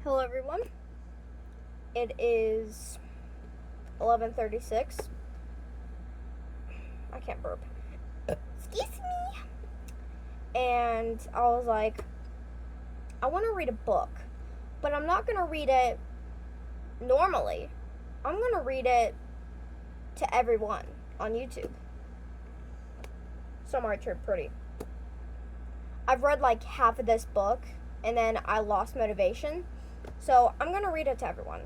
Hello everyone. It is 11:36. I can't burp. Excuse me. And I was like, I want to read a book, but I'm not going to read it normally. I'm going to read it to everyone on YouTube. Somewhere I turned pretty. I've read like half of this book and then I lost motivation. So I'm going to read it to everyone.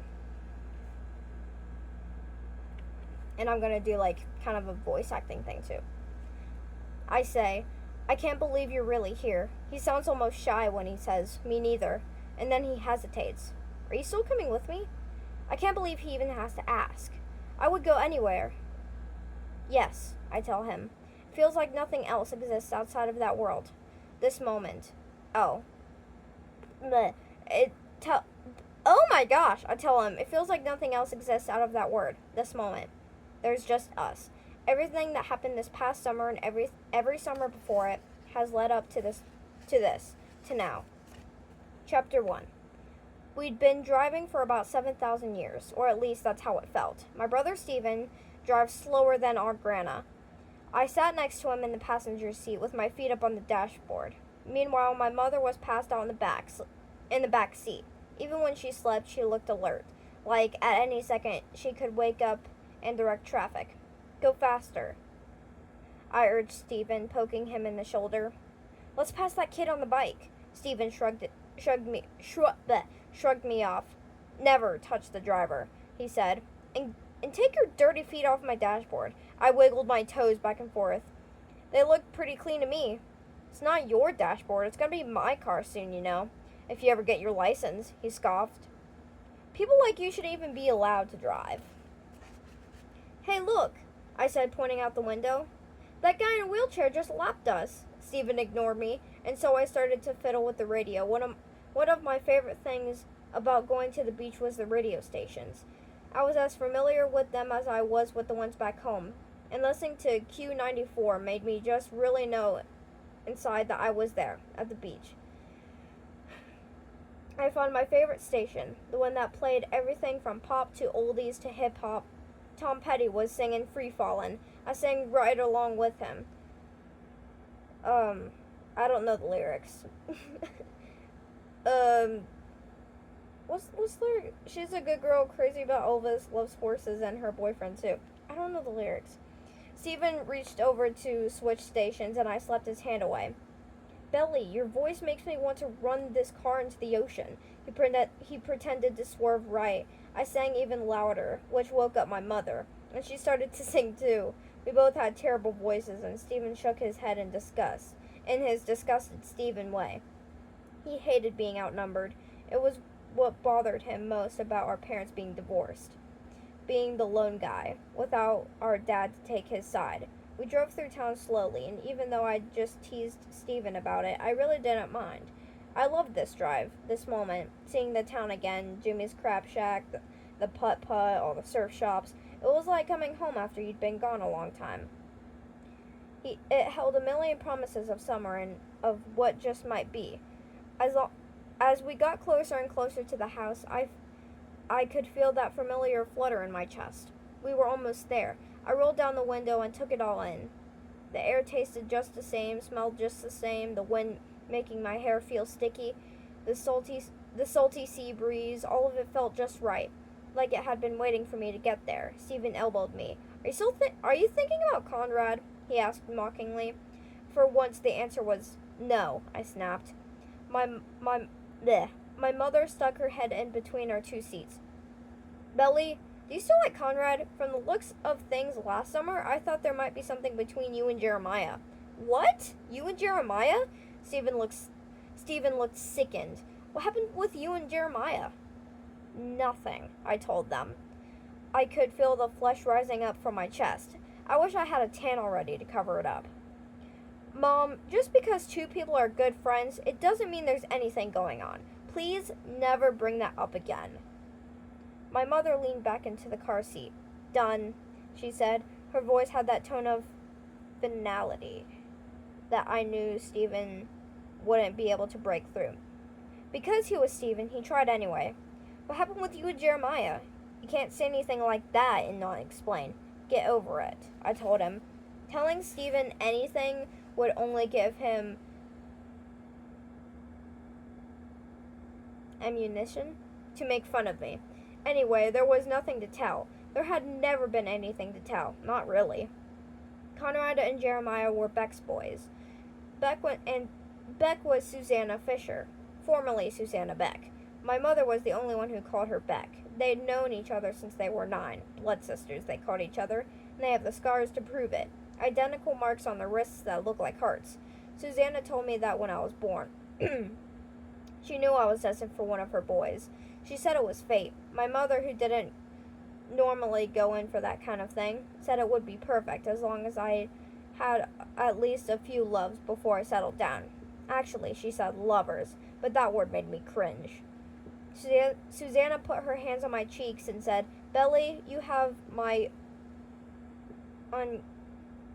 And I'm going to do like kind of a voice acting thing too. I say, I can't believe you're really here. He sounds almost shy when he says, me neither. And then he hesitates. Are you still coming with me? I can't believe he even has to ask. I would go anywhere. Yes, I tell him. It feels like nothing else exists outside of that world. This moment. Oh. Bleh. Oh my gosh, I tell him. It feels like nothing else exists out of that word. This moment. There's just us. Everything that happened this past summer and every summer before it has led up to now. Chapter 1. We'd been driving for about 7,000 years, or at least that's how it felt. My brother Stephen drives slower than our Grana. I sat next to him in the passenger seat with my feet up on the dashboard. Meanwhile, my mother was passed out in the back seat. Even when she slept, she looked alert, like at any second she could wake up and direct traffic. Go faster, I urged Stephen, poking him in the shoulder. Let's pass that kid on the bike. Stephen shrugged me off. Never touch the driver, he said. And take your dirty feet off my dashboard. I wiggled my toes back and forth. They look pretty clean to me. It's not your dashboard. It's going to be my car soon, you know. If you ever get your license, he scoffed. People like you should even be allowed to drive. Hey, look, I said, pointing out the window. That guy in a wheelchair just lapped us. Stephen ignored me, and so I started to fiddle with the radio. One of my favorite things about going to the beach was the radio stations. I was as familiar with them as I was with the ones back home, and listening to Q94 made me just really know inside that I was there, at the beach. I found my favorite station, the one that played everything from pop to oldies to hip-hop. Tom Petty was singing Free Fallin'. I sang right along with him. I don't know the lyrics. What's the lyric? She's a good girl, crazy about Elvis, loves horses, and her boyfriend too. I don't know the lyrics. Stephen reached over to switch stations, and I slapped his hand away. Belly, your voice makes me want to run this car into the ocean. He pretended to swerve right. I sang even louder, which woke up my mother, and she started to sing too. We both had terrible voices, and Stephen shook his head in disgust, in his disgusted Stephen way. He hated being outnumbered. It was what bothered him most about our parents being divorced. Being the lone guy, without our dad to take his side. We drove through town slowly, and even though I just teased Stephen about it, I really didn't mind. I loved this drive, this moment, seeing the town again, Jimmy's Crab Shack, the putt-putt, all the surf shops. It was like coming home after you'd been gone a long time. It held a million promises of summer and of what just might be. As we got closer and closer to the house, I could feel that familiar flutter in my chest. We were almost there. I rolled down the window and took it all in. The air tasted just the same, smelled just the same, the wind making my hair feel sticky, the salty sea breeze, all of it felt just right, like it had been waiting for me to get there. Stephen elbowed me. Are you thinking about Conrad? He asked mockingly. For once the answer was no, I snapped. My mother stuck her head in between our two seats. Belly, do you still like Conrad? From the looks of things last summer, I thought there might be something between you and Jeremiah. What? You and Jeremiah? Stephen looked sickened. What happened with you and Jeremiah? Nothing, I told them. I could feel the flesh rising up from my chest. I wish I had a tan already to cover it up. Mom, just because two people are good friends, it doesn't mean there's anything going on. Please never bring that up again. My mother leaned back into the car seat. Done, she said. Her voice had that tone of finality that I knew Stephen wouldn't be able to break through. Because he was Stephen, he tried anyway. What happened with you and Jeremiah? You can't say anything like that and not explain. Get over it, I told him. Telling Stephen anything would only give him ammunition to make fun of me. Anyway, there was nothing to tell. There had never been anything to tell. Not really. Conrad and Jeremiah were Beck's boys. Beck was Susanna Fisher, formerly Susanna Beck. My mother was the only one who called her Beck. They had known each other since they were 9. Blood sisters, they called each other, and they have the scars to prove it. Identical marks on their wrists that look like hearts. Susanna told me that when I was born. She knew I was destined for one of her boys. She said it was fate. My mother, who didn't normally go in for that kind of thing, said it would be perfect as long as I had at least a few loves before I settled down. Actually, she said lovers, but that word made me cringe. Susanna put her hands on my cheeks and said, Belly, you have my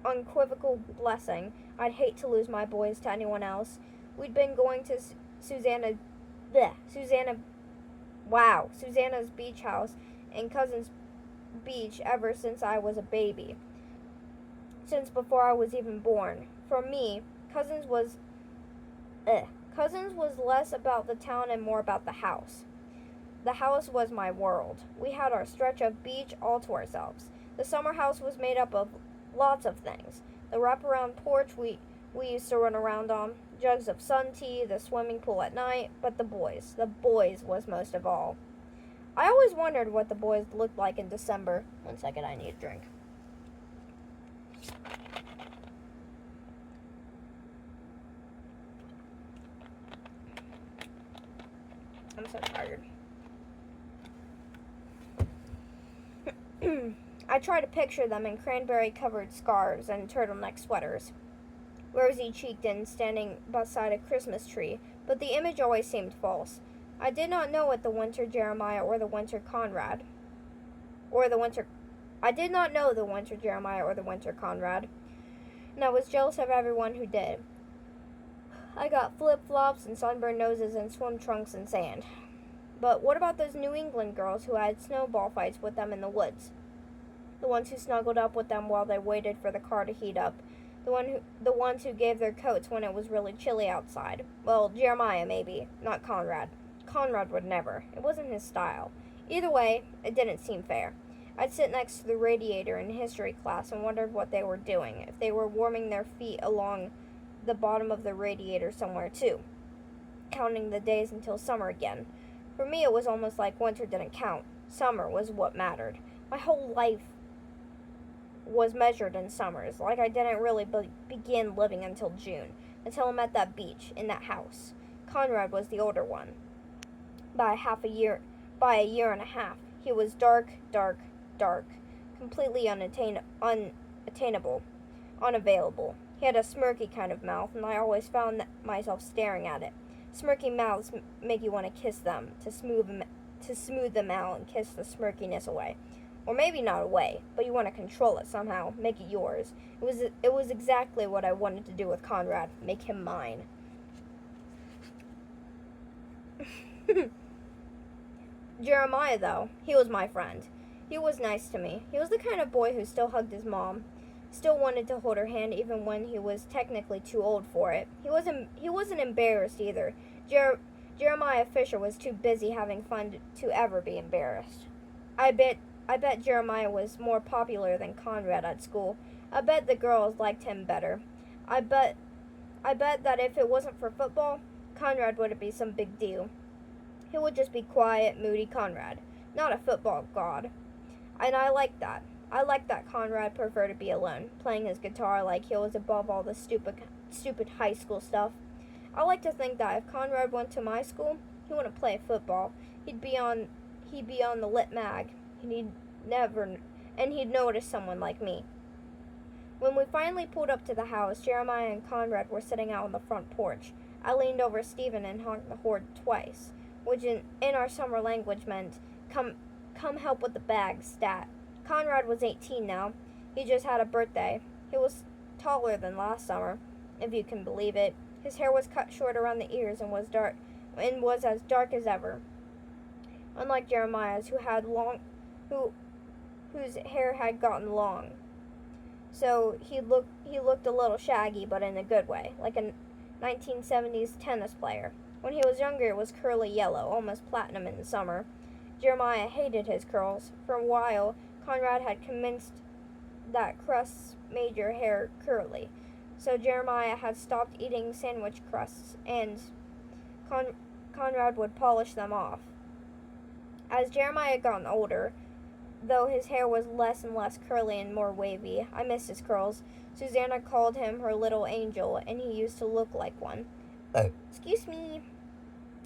unequivocal blessing. I'd hate to lose my boys to anyone else. We'd been going to Susanna's beach house in Cousins Beach ever since I was a baby. Since before I was even born. For me, Cousins was less about the town and more about the house. The house was my world. We had our stretch of beach all to ourselves. The summer house was made up of lots of things. The wraparound porch we used to run around on, jugs of sun tea, the swimming pool at night, but the boys was most of all. I always wondered what the boys looked like in December. 1 second, I need a drink. I'm so tired. I try to picture them in cranberry-covered scarves and turtleneck sweaters, rosy-cheeked and standing beside a Christmas tree, but the image always seemed false. I did not know what the winter Jeremiah or the winter Conrad, I did not know the winter Jeremiah or the winter Conrad, and I was jealous of everyone who did. I got flip-flops and sunburned noses and swim trunks and sand. But what about those New England girls who had snowball fights with them in the woods? The ones who snuggled up with them while they waited for the car to heat up. The ones who gave their coats when it was really chilly outside. Well, Jeremiah maybe, not Conrad. Conrad would never. It wasn't his style. Either way, it didn't seem fair. I'd sit next to the radiator in history class and wondered what they were doing, if they were warming their feet along the bottom of the radiator somewhere too, counting the days until summer again. For me, it was almost like winter didn't count. Summer was what mattered. My whole life was measured in summers, like I didn't really begin living until June, until I'm at that beach, in that house. Conrad was the older one. By a year and a half. He was dark, completely unattainable, unavailable. He had a smirky kind of mouth, and I always found myself staring at it. Smirky mouths make you want to kiss them, to smooth them out and kiss the smirkiness away. Or maybe not away, but you want to control it somehow, make it yours. It was exactly what I wanted to do with Conrad, make him mine. Jeremiah, though, he was my friend. He was nice to me. He was the kind of boy who still hugged his mom, still wanted to hold her hand even when he was technically too old for it. He wasn't embarrassed either. Jeremiah Fisher was too busy having fun to ever be embarrassed. I bet Jeremiah was more popular than Conrad at school. I bet the girls liked him better. I bet that if it wasn't for football, Conrad wouldn't be some big deal. He would just be quiet, moody Conrad, not a football god. And I liked that. I liked that Conrad preferred to be alone, playing his guitar like he was above all the stupid high school stuff. I like to think that if Conrad went to my school, he wouldn't play football. He'd be on the lit mag. He'd notice someone like me. When we finally pulled up to the house, Jeremiah and Conrad were sitting out on the front porch. I leaned over Stephen and honked the horn twice, which in our summer language meant, come help with the bag, stat. Conrad was 18 now. He just had a birthday. He was taller than last summer, if you can believe it. His hair was cut short around the ears and was and was as dark as ever. Unlike Jeremiah's, whose hair had gotten long. So he looked a little shaggy, but in a good way, like a 1970s tennis player. When he was younger, it was curly yellow, almost platinum in the summer. Jeremiah hated his curls. For a while, Conrad had convinced that crusts made your hair curly. So Jeremiah had stopped eating sandwich crusts, and Conrad would polish them off. As Jeremiah had gotten older, though his hair was less and less curly and more wavy, I missed his curls. Susanna called him her little angel, and he used to look like one. Excuse me.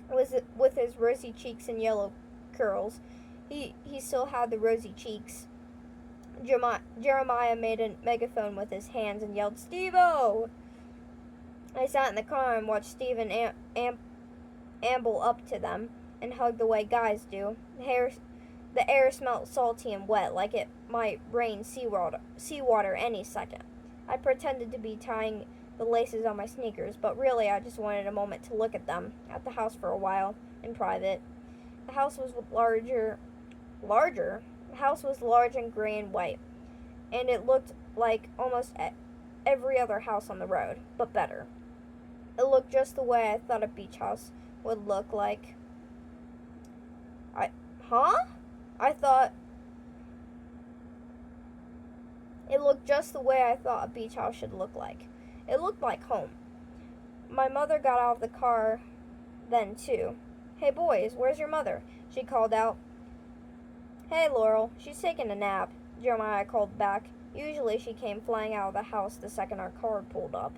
With his rosy cheeks and yellow curls. He still had the rosy cheeks. Jeremiah made a megaphone with his hands and yelled, "Steve-O!" I sat in the car and watched Stephen amble up to them and hug the way guys do. The air smelled salty and wet, like it might rain seawater any second. I pretended to be tying the laces on my sneakers, but really I just wanted a moment to look at them, at the house for a while, in private. The house was larger? The house was large and gray and white, and it looked like almost every other house on the road, but better. It looked just the way I thought a beach house would look like. I thought it looked just the way I thought a beach house should look like. It looked like home. My mother got out of the car then, too. "Hey, boys, where's your mother?" she called out. "Hey, Laurel, she's taking a nap," Jeremiah called back. Usually she came flying out of the house the second our car pulled up.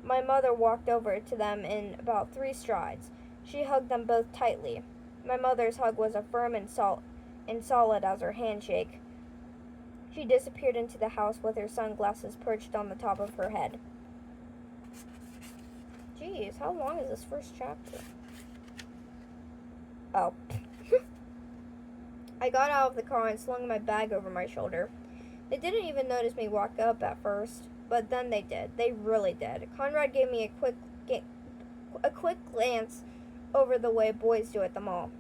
My mother walked over to them in about 3 strides. She hugged them both tightly. My mother's hug was as firm and solid as her handshake. She disappeared into the house with her sunglasses perched on the top of her head. Jeez, how long is this first chapter? Oh. I got out of the car and slung my bag over my shoulder. They didn't even notice me walk up at first, but then they did. They really did. Conrad gave me a quick glance over the way boys do at the mall.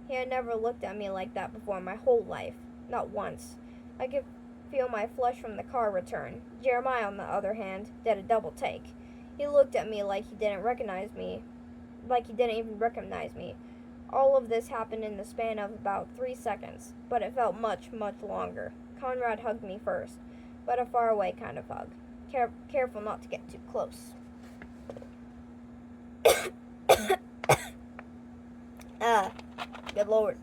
He had never looked at me like that before in my whole life. Not once. I could feel my flush from the car return. Jeremiah, on the other hand, did a double take. He looked at me like he didn't even recognize me. All of this happened in the span of about 3 seconds, but it felt much, much longer. Conrad hugged me first, but a faraway kind of hug. Careful not to get too close. Good Lord.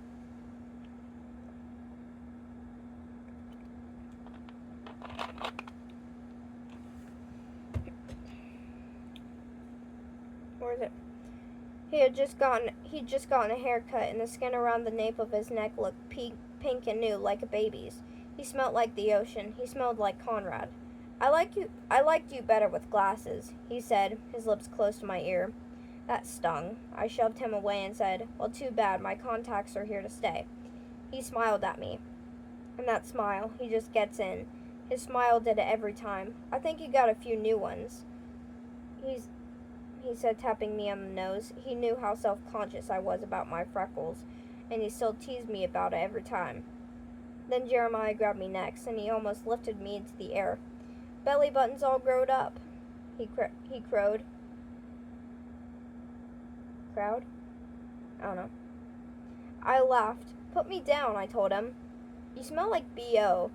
Where is it? He'd just gotten a haircut, and the skin around the nape of his neck looked pink and new, like a baby's. He smelled like the ocean. He smelled like Conrad. I liked you better with glasses," he said, his lips close to my ear. That stung. I shoved him away and said, "Well, too bad. My contacts are here to stay." He smiled at me. And that smile, he just gets in. His smile did it every time. "I think you got a few new ones." He said, tapping me on the nose. He knew how self-conscious I was about my freckles, and he still teased me about it every time. Then Jeremiah grabbed me next, and he almost lifted me into the air. "Belly button's all growed up," he crowed. Crowd? I don't know. I laughed. "Put me down," I told him. "You smell like B.O."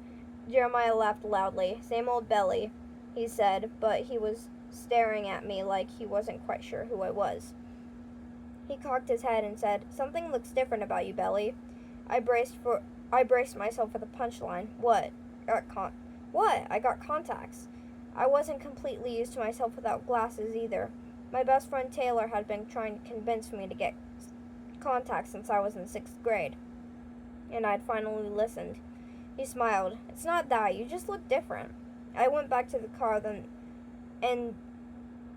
Jeremiah laughed loudly. "Same old belly," he said, but he was staring at me like he wasn't quite sure who I was. He cocked his head and said, "Something looks different about you, Belly." I braced myself for the punchline. What? I got contacts. I wasn't completely used to myself without glasses either. My best friend Taylor had been trying to convince me to get contacts since I was in 6th grade, and I'd finally listened. He smiled. "It's not that. You just look different." I went back to the car and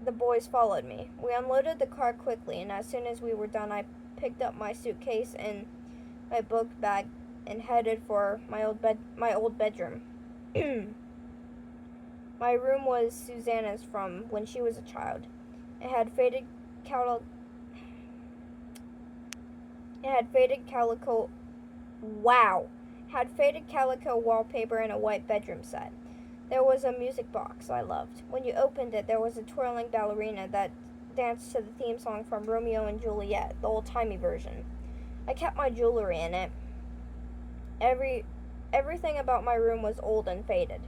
the boys followed me. We unloaded the car quickly, and as soon as we were done, I picked up my suitcase and my book bag and headed for my old bedroom. My room was Susanna's from when she was a child. It had faded It had faded calico. Wow! Had faded calico wallpaper and a white bedroom set. There was a music box I loved. When you opened it, there was a twirling ballerina that danced to the theme song from Romeo and Juliet, the old-timey version. I kept my jewelry in it. Everything about my room was old and faded,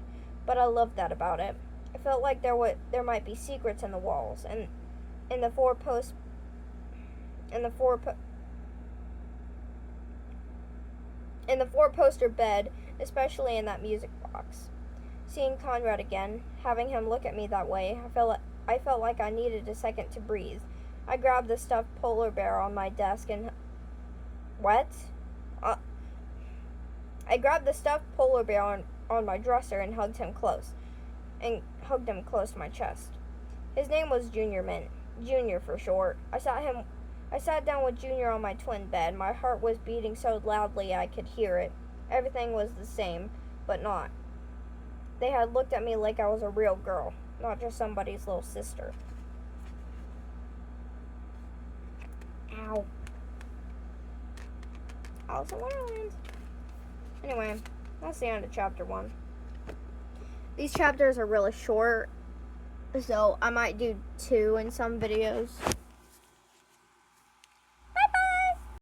but I loved that about it. I felt like there might be secrets in the walls and in the four post in the four po- in the four-poster bed, especially in that music box. Seeing Conrad again, having him look at me that way, I felt like I needed a second to breathe. I grabbed the stuffed polar bear on my desk and what? I grabbed the stuffed polar bear on my dresser and hugged him close to my chest. His name was Junior Mint. Junior for short. I sat down with Junior on my twin bed. My heart was beating so loudly I could hear it. Everything was the same, but not. They had looked at me like I was a real girl, not just somebody's little sister. Ow. Alice in Wonderland. Anyway, that's the end of chapter 1. These chapters are really short, so I might do 2 in some videos.